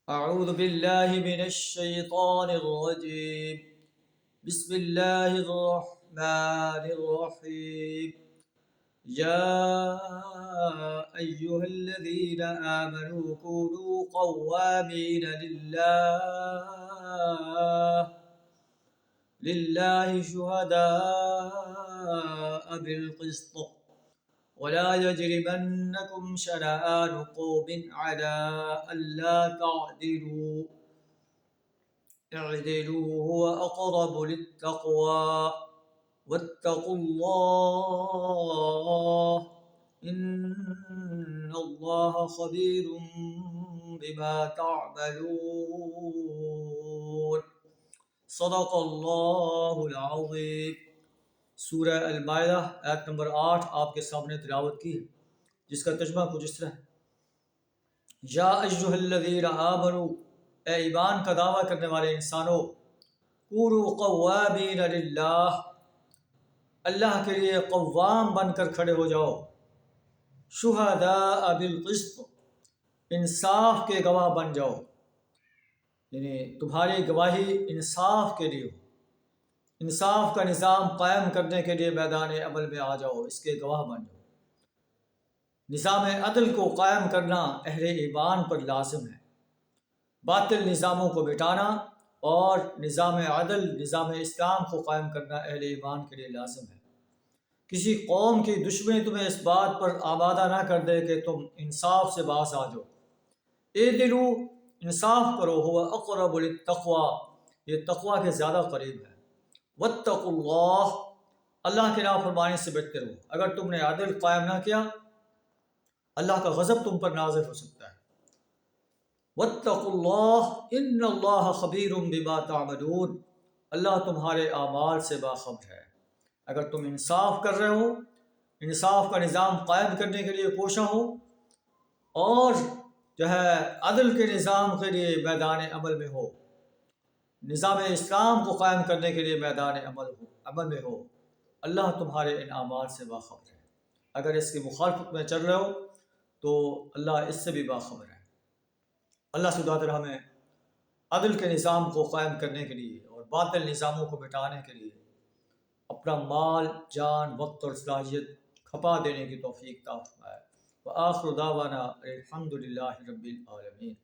أعوذ بالله من الشيطان الرجيم. بسم الله الرحمن الرحيم. يا أيها الذين آمنوا كونوا قوامين لله شهداء بالقسط ولا يجرمنكم شنآن قوم على ألا تعدلوا اعدلوا هو أقرب للتقوى واتقوا الله إن الله خبير بما تعملون. صدق اللہ العظیم. سورہ المائدہ آیت نمبر 8 آپ کے سامنے تلاوت کی ہے، جس کا ترجمہ کچھ اس طرح ہے: یا ایھا الذین آمنوا، اے ایمان کا دعویٰ کرنے والے انسانوں، کونوا قوامین للہ، اللہ کے لیے قوام بن کر کھڑے ہو جاؤ، شہداء بالقسط، انصاف کے گواہ بن جاؤ، یعنی تمہاری گواہی انصاف کے لیے ہو، انصاف کا نظام قائم کرنے کے لیے میدان عمل میں آ جاؤ، اس کے گواہ بن جاؤ۔ نظام عدل کو قائم کرنا اہل ایمان پر لازم ہے، باطل نظاموں کو مٹانا اور نظام عدل، نظام اسلام کو قائم کرنا اہل ایمان کے لیے لازم ہے۔ کسی قوم کی دشمنی تمہیں اس بات پر آمادہ نہ کر دے کہ تم انصاف سے باز آ جاؤ۔ اعدلوا، انصاف کرو، هو اقرب للتقوی، یہ تقوی کے زیادہ قریب ہے۔ واتقوا اللہ، اللہ کی نافرمانی سے بچتے رہو۔ اگر تم نے عدل قائم نہ کیا، اللہ کا غضب تم پر نازل ہو سکتا ہے۔ واتقوا اللہ ان اللہ خبیر بما تعملون، اللہ تمہارے اعمال سے باخبر ہے۔ اگر تم انصاف کر رہے ہو، انصاف کا نظام قائم کرنے کے لیے کوشاں ہو، اور عدل کے نظام کے لیے میدان عمل میں ہو، نظام اسلام کو قائم کرنے کے لیے میدان عمل میں ہو، اللہ تمہارے ان اعمال سے باخبر ہے۔ اگر اس کی مخالفت میں چل رہے ہو تو اللہ اس سے بھی باخبر ہے۔ اللہ سبحانہ وتعالی ہمیں عدل کے نظام کو قائم کرنے کے لیے اور باطل نظاموں کو مٹانے کے لیے اپنا مال، جان، وقت اور صلاحیت کھپا دینے کی توفیق عطا فرمائے۔ وآخر دعوانا الحمد للہ رب العالمین۔